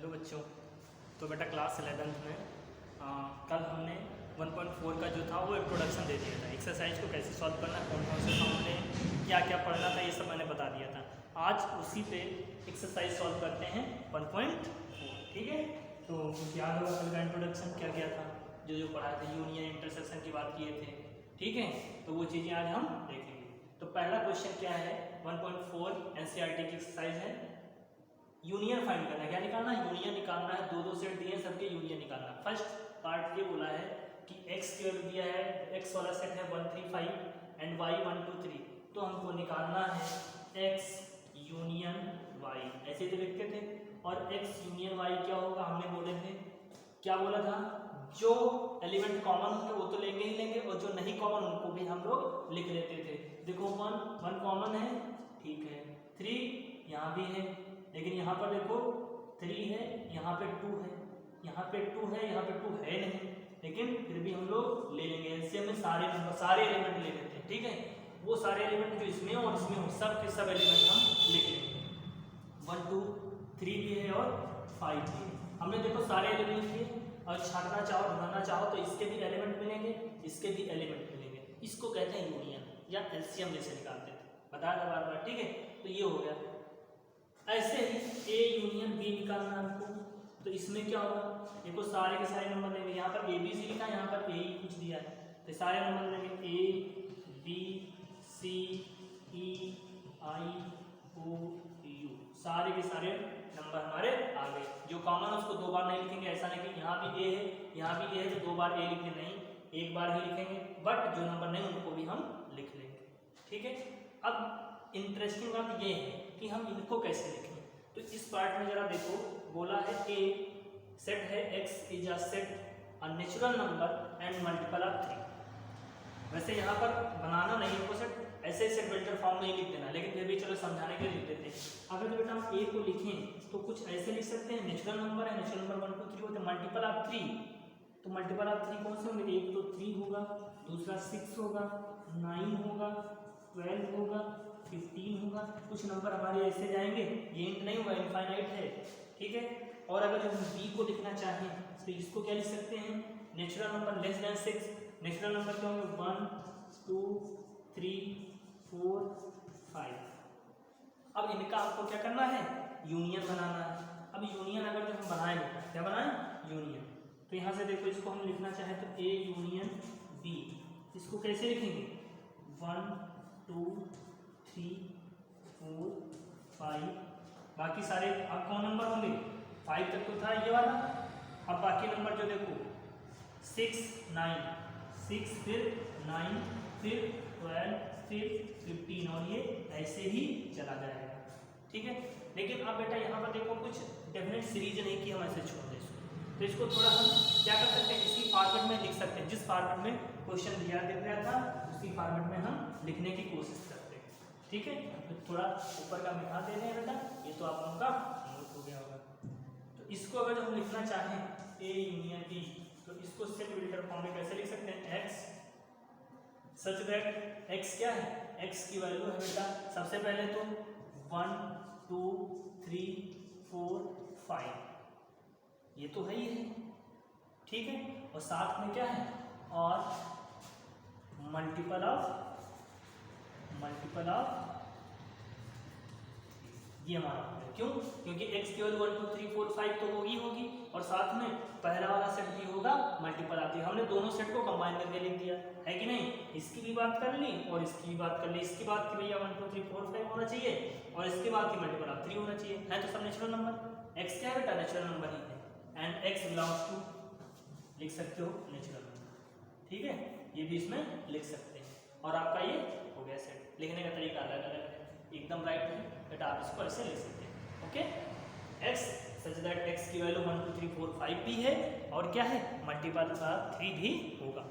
Hello बच्चों। तो बेटा क्लास 11th में कल हमने 1.4 का जो था वो इंट्रोडक्शन दे दिया था। एक्सरसाइज को कैसे सॉल्व करना, कौन कौन से फॉर्मूले, क्या क्या पढ़ना था, ये सब मैंने बता दिया था। आज उसी पे एक्सरसाइज सॉल्व करते हैं 1.4। ठीक है, तो कुछ याद होगा कल का इंट्रोडक्शन क्या क्या था, जो जो पढ़ाए थे, यूनियन इंटरसेक्शन की बात किए थे। ठीक है, तो वो चीज़ें आज हम देखेंगे। तो पहला क्वेश्चन क्या है, 1.4 एनसीईआरटी की एक्सरसाइज है। यूनियन फाइंड करना है। क्या निकालना है? यूनियन निकालना है। दो सेट दिए हैं, सबके यूनियन निकालना है। फर्स्ट पार्ट ये बोला है कि एक्स की वैल्यू दिया है, एक्स वाला सेट है 1 3 5 एंड वाई 1 2 3। तो हमको निकालना है एक्स यूनियन वाई, ऐसे तो लिखते थे। और एक्स यूनियन वाई क्या होगा, हमने बोले थे, क्या बोला था, जो एलिमेंट कॉमन होंगे वो तो लेंगे ही लेंगे, और जो नहीं कॉमन उनको भी हम लोग लिख लेते थे। देखो 1 कॉमन है, ठीक है, 3 यहाँ भी है, लेकिन यहाँ पर देखो 3 है, यहाँ पे 2 है, यहाँ पे 2 है, यहाँ पे 2 है नहीं, लेकिन फिर भी हम लोग ले लेंगे। एलसीएम में सारे नंबर, सारे एलिमेंट ले लेते हैं। ठीक है, वो सारे एलिमेंट जो इसमें और इसमें हो, सब के सब एलिमेंट हम लिख लेंगे। 1 2 3 भी है और 5 भी है। हमने देखो सारे एलिमेंट लिए, और छाटना चाहो, ढूंढना चाहो तो इसके भी एलिमेंट मिलेंगे, इसके भी एलिमेंट मिलेंगे। इसको कहते हैं यूनियन, या एलसीएम जैसे निकालते थे, बताया था बार बार। ठीक है, तो ये हो गया। ऐसे ही ए यूनियन बी निकालना है आपको। तो इसमें क्या होगा, देखो सारे के सारे नंबर लेंगे। यहाँ पर ए बी सी लिखा है, यहाँ पर ए ही कुछ दिया है, तो सारे नंबर लेंगे, ए B C E I O you, सारे के सारे नंबर हमारे आ गए। जो कॉमन है उसको 2 बार नहीं लिखेंगे, ऐसा नहीं कि यहाँ भी ए है यहाँ भी ए है तो 2 बार ए लिखे, नहीं, 1 बार ही लिखेंगे। बट जो नंबर नहीं उनको भी हम लिख लेंगे। ठीक है, अब इंटरेस्टिंग बात ये है कि हम इनको कैसे लिखें। तो इस पार्ट में जरा देखो, बोला है ए सेट है x is a set a natural number and multiple of 3। वैसे यहाँ पर बनाना नहीं है सेट, ऐसे सेट बिल्डर फॉर्म में ही लिख देना, लेकिन फिर भी चलो समझाने के लिए लिख देते हैं। अगर जो बेटा हम ए को लिखें तो कुछ ऐसे लिख सकते हैं, नेचुरल नंबर है, नेचुरल नंबर 1 2 3 होते हैं, मल्टीपल ऑफ 3। तो मल्टीपल ऑफ 3 कौन से होंगे, एक तो 3 होगा, दूसरा 6 होगा, 9 होगा, 12 होगा, 15 होगा। कुछ नंबर हमारे ऐसे जाएंगे, ये इंट नहीं होगा, इनफाइनाइट है। ठीक है, और अगर जब हम बी को लिखना चाहें तो इसको क्या लिख सकते हैं, natural number less than 6। Natural number क्या होंगे, 1 2 3 4 5। अब इनका आपको क्या करना है, यूनियन बनाना है। अब यूनियन अगर जो हम बनाए, क्या बनाए, यूनियन, तो यहाँ से देखो इसको हम लिखना चाहें तो ए यूनियन बी, इसको कैसे लिखेंगे, 1 2 3 4 5, बाकी सारे अब कौन नंबर होंगे, 5 तक तो था ये वाला। अब बाकी नंबर जो देखो 6 9, 6 फिर 9 फिर 12 फिर 15, और ये ऐसे ही चला जाएगा। ठीक है, लेकिन अब बेटा यहाँ पर देखो कुछ डेफिनेट सीरीज नहीं कि हम ऐसे छोड़ दें इसको, तो इसको थोड़ा हम क्या कर सकते हैं, इसी फॉर्मेट में लिख सकते हैं, जिस फॉर्मेट में क्वेश्चन दिया गया था उसी फॉर्मेट में हम लिखने की कोशिश करते हैं। ठीक है, तो थोड़ा ऊपर का मिटा दे रहे हैं बेटा, ये तो आप लोगों का नोट हो गया होगा। तो इसको अगर हम लिखना चाहें ए यूनियन बी, तो इसको सेट बिल्डर फॉर्म में कैसे लिख सकते हैं, एक्स सच दैट एक्स क्या है, एक्स की वैल्यू है बेटा, सबसे पहले तो 1 2 3 4 5, ये तो है ही है। ठीक है, और साथ में क्या है, और मल्टीपल ऑफ ये हमारा है। क्यों, क्योंकि x केवल 1 2 3 4 5 तो होगी, और साथ में पहला वाला सेट भी होगा मल्टीपल ऑफ। हमने दोनों सेट को कंबाइन करके लिख दिया है कि नहीं, इसकी भी बात कर ली और इसकी भी बात कर ली। इसकी बात की भैया 1 2 3 4 5 होना चाहिए, और इसके बाद की मल्टीपल ऑफ 3 होना चाहिए, है तो सब नेचुरल नंबर। x क्या है बेटा, नेचुरल नंबर ही है, एंड x बिलोंग्स टू, लिख सकते हो नेचुरल नंबर। ठीक है, ये भी इसमें लिख सकते हैं, और आपका ये हो गया सेट। लिखने का तरीका अलग अलग है, एकदम राइट है बेटा, आप इसको ऐसे लिख सकते हैं। Okay, x such that x की वैल्यू 1 2 3 4 5 भी है, और क्या है, मल्टीपल ऑफ 3 भी होगा।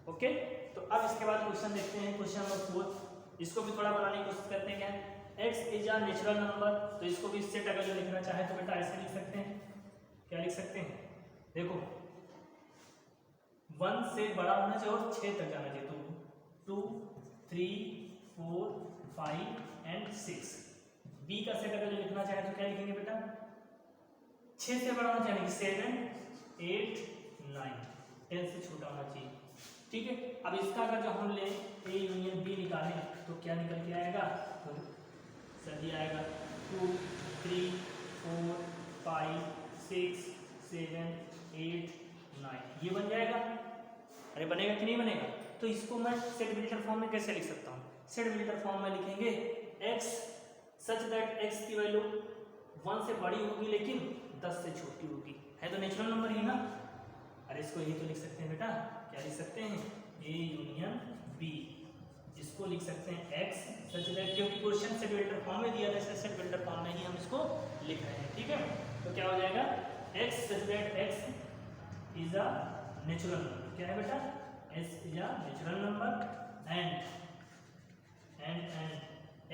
ओके, तो अब इसके बाद क्वेश्चन देखते हैं, क्वेश्चन नंबर 4। इसको भी थोड़ा बनाने की कोशिश करते हैं। क्या है, x is a natural number, तो इसको भी सेट अगर जो लिखना चाहे तो बेटा ऐसे लिख सकते हैं। क्या लिख सकते हैं, देखो 1 से बड़ा होना चाहिए और 6 तक जाना चाहिए, तो 2 3 4 5 एंड 6। बी का सेट अगर लिखना चाहे तो क्या लिखेंगे बेटा, 6 से बड़ा होना चाहिए, 7 8 9, 10 से छोटा होना चाहिए। ठीक है, अब इसका अगर जो हम ले ए यूनियन बी निकालें तो क्या निकल के आएगा, तो सही आएगा 2 3 4 5 6 7 8 9, ये बन जाएगा। अरे बनेगा कि नहीं बनेगा? तो इसको मैं सेट बिल्डर फॉर्म में कैसे लिख सकता हूँ? सेट बिल्डर फॉर्म में लिखेंगे x सच दैट x की वैल्यू 1 से बड़ी होगी लेकिन 10 से छोटी होगी, है तो नेचुरल नंबर ही ना। अरे इसको यही तो लिख सकते हैं बेटा, क्या लिख सकते हैं, a यूनियन b, इसको लिख सकते हैं x सच दैट, क्योंकि क्वेश्चन सेट बिल्डर फॉर्म में दिया था, सेट बिल्डर फॉर्म में ही हम इसको लिख रहे हैं। ठीक है, तो क्या हो जाएगा, x such that x is a natural number, क्या है बेटा, s is a natural number and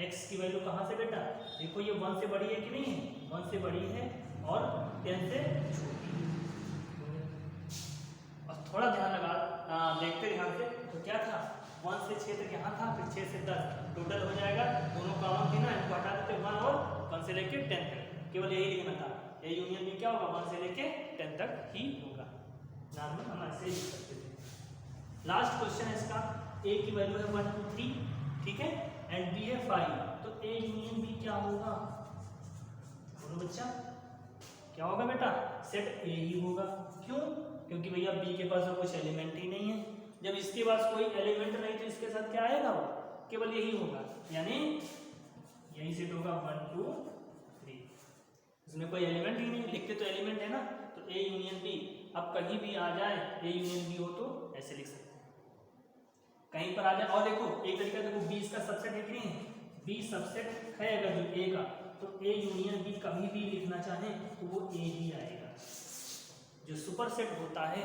x की वैल्यू कहाँ से बेटा, देखो ये 1 से बड़ी है कि नहीं है, 1 से बड़ी है और 10 से छोटी है। और थोड़ा ध्यान लगा देखते ध्यान से, तो क्या था 1 से 6 तक यहाँ था, फिर 6 से 10 टोटल हो जाएगा, दोनों कॉमन थी ना, इनको हटा देते 1 और 1 से लेके 10 तक, केवल यही लिखना था, ए यूनियन में क्या होगा 1 से लेके 10 तक ही होगा, नॉर्मल हम ऐसे लिख सकते थे। लास्ट क्वेश्चन है इसका, ए की वैल्यू है 1 2 3, ठीक है, एंड बी है 5, तो ए यूनियन बी क्या होगा, बोलो बच्चा क्या होगा बेटा, सेट ए ही होगा। क्यों? क्योंकि भैया बी के पास तो कुछ एलिमेंट ही नहीं है, जब इसके पास कोई एलिमेंट नहीं तो इसके साथ क्या आएगा, वो केवल यही होगा, यानी यही सेट होगा 1 2 3, इसमें कोई एलिमेंट ही नहीं, लिखते तो एलिमेंट है ना, तो ए यूनियन बी, अब कहीं भी आ जाए ए यूनियन बी हो तो ऐसे लिख सकते हैं, कहीं पर आ जाए। और देखो एक तरीका देखो, बी इसका सबसेट है कि नहीं है, बी सबसेट है अगर जो ए का, तो ए यूनियन बी कभी भी लिखना चाहे तो वो ए ही आएगा। जो सुपर सेट होता है,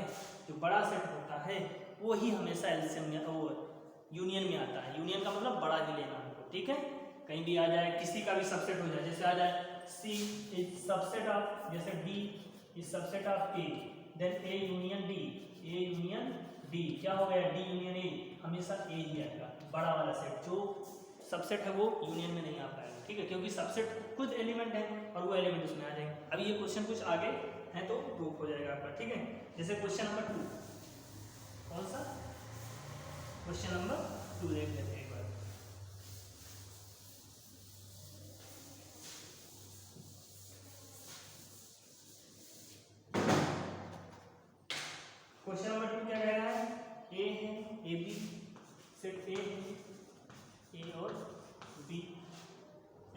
जो बड़ा सेट होता है, वो ही हमेशा एलसीएम में और यूनियन में आता है। यूनियन का मतलब बड़ा ही लेना हमको, ठीक है, कहीं भी आ जाए, किसी का भी सबसेट हो जाए, जैसे आ जाए सी इज सबसेट ऑफ, जैसे D is subset of A, then A union D, A union D क्या हो गया, डी यूनियन ए, हमेशा ए ही आएगा, बड़ा वाला सेट। जो सबसेट है वो यूनियन में नहीं आ पाएगा, ठीक है, क्योंकि सबसेट खुद एलिमेंट है और वो एलिमेंट उसमें आ जाएंगे। अभी ये क्वेश्चन कुछ आगे है तो प्रूफ हो जाएगा आपका, ठीक है। जैसे क्वेश्चन नंबर 2, कौन सा क्वेश्चन नंबर 2 देख लेते हैं एक बार। क्वेश्चन नंबर 2 क्या कह रहा है, ए है, ए बी सेट ए है, ए और बी,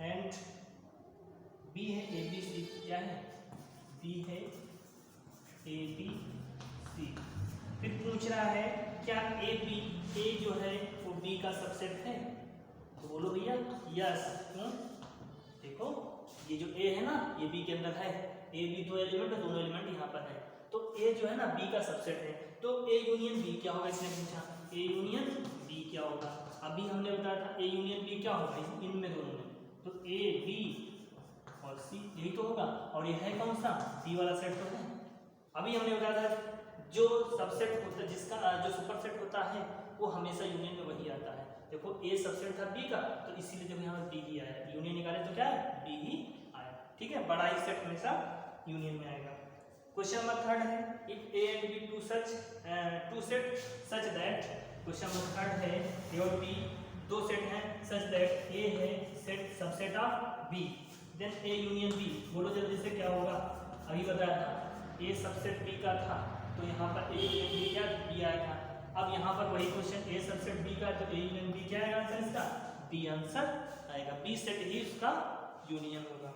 एंड बी है ए बी सी, क्या है, बी है ए बी सी। फिर पूछ रहा है क्या ए बी, ए जो है वो बी का सबसेट है, तो बोलो भैया यस। क्यों? देखो ये जो ए है ना, ये बी के अंदर है, ए बी दो एलिमेंट है, दोनों एलिमेंट यहाँ पर है, तो ए जो है ना बी का सबसेट है, तो ए यूनियन बी क्या होगा, इसने पूछा ए यूनियन बी क्या होगा। अभी हमने बताया था ए यूनियन बी क्या होगा इनमें दोनों में, तो ए बी और सी यही तो होगा, और ये है कौन सा, सी वाला सेट तो है। अभी हमने बताया था जो सबसेट होता है, जिसका जो सुपर सेट होता है वो हमेशा यूनियन में वही आता है। देखो ए सबसेट था बी का, तो इसीलिए जब यहाँ बी ही आया, यूनियन निकाले तो क्या है, बी ही आया, ठीक है, बड़ा ही सेट हमेशा यूनियन में आएगा। क्वेश्चन नंबर 3 है, if A and B two set such that, question number 3 है, ए और बी दो सेट हैं सच दैट ए है set subset of B, then A union B, बोलो जल्दी से क्या होगा। अभी बताया था ए सबसेट बी का था, तो यहाँ पर ए यूनियन बी क्या, बी आएगा। अब यहाँ पर वही क्वेश्चन ए सबसेट बी का, तो ए यूनियन बी क्या आएगा आंसर इसका, बी आंसर आएगा, बी सेट ही उसका यूनियन होगा।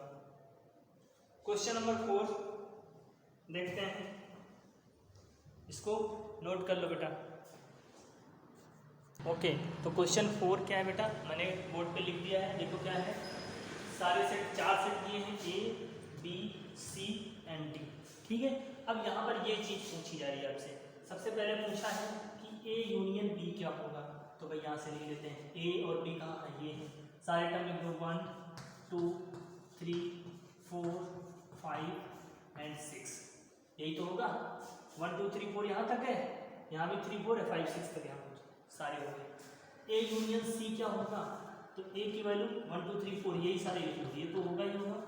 क्वेश्चन नंबर 4 देखते हैं, इसको नोट कर लो बेटा। ओके, तो क्वेश्चन 4 क्या है बेटा, मैंने बोर्ड पे लिख दिया है, देखो क्या है, सारे सेट 4 सेट दिए हैं, A B C and D, ठीक है। अब यहाँ पर ये चीज़ पूछी जा रही है आपसे, सबसे पहले पूछा है कि ए यूनियन बी क्या होगा, तो भाई यहाँ से लिख लेते हैं, ए और बी कहाँ है, ये है, सारे टर्म लिख दो 1 2 3 4 5 एंड 6, यही तो होगा, 1 2 3 4 यहाँ तक है, यहाँ भी 3 4 है, 5 6 तक यहाँ कुछ सारे हो गए। ए यूनियन सी क्या होगा, तो ए की वैल्यू 1 2 3 4 यही सारे लिख लो, ये तो होगा ही होगा,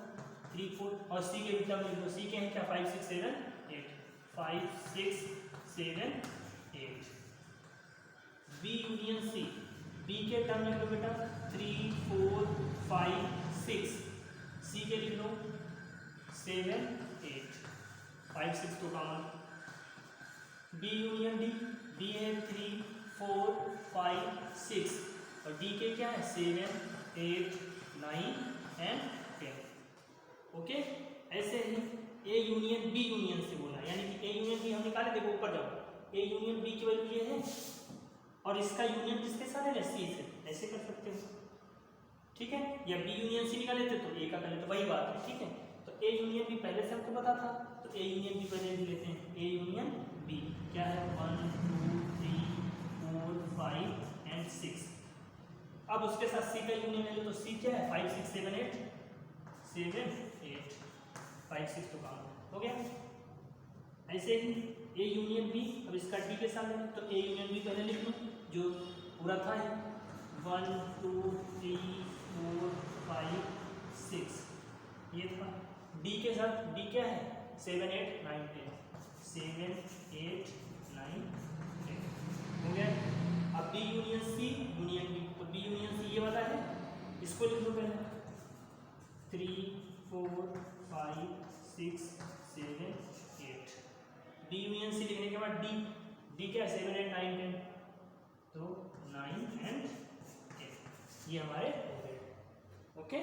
3 4 और सी के भी टर्म लिख लो। सी के हैं क्या 5 6 7 8 5 6 7 8। बी यूनियन सी, बी के टर्म लिख लो बेटा 3 4 5 6। सी के लिख लो 7 8 5 6 तो common. B union D, D है 3 4 5 6 और डी के क्या है 7 8 9 एंड 10। ओके, ऐसे ही ए यूनियन बी यूनियन से बोला, यानी कि ए यूनियन बी हम निकाले, देखो ऊपर जाओ, ए यूनियन बी की वैल्यू ये है और इसका यूनियन किसके साथ है सी से, ऐसे कर सकते हो। ठीक है, या बी यूनियन सी निकाले थे तो ए का पहले, तो वही बात है। ठीक है, तो ए यूनियन बी पहले से हमको पता था, तो ए यूनियन बी पहले भी लेते हैं। ए यूनियन बी क्या है 1 2 3 4 5 एंड 6। अब उसके साथ सी का यूनियन ले लो, तो सी क्या है 5 6 7 8 7 8 5 6 तो काम हो गया। ऐसे ही ए यूनियन बी, अब इसका डी के साथ लेना, तो ए यूनियन बी पहले लिख लो जो पूरा था 1 2 3 4 5 6 ये था। डी के साथ, डी क्या है 7 8 9 10 7 8 9 10 हो गया। अब B union C union B, तो बी यूनियन सी ये वाला है, इसको लिख लो पहले 3 4 5 6 7 8। डी यूनियन सी लिखने के बाद डी, डी क्या है 7 8 9 10 तो 9 एंड 10 ये हमारे हो गए। ओके।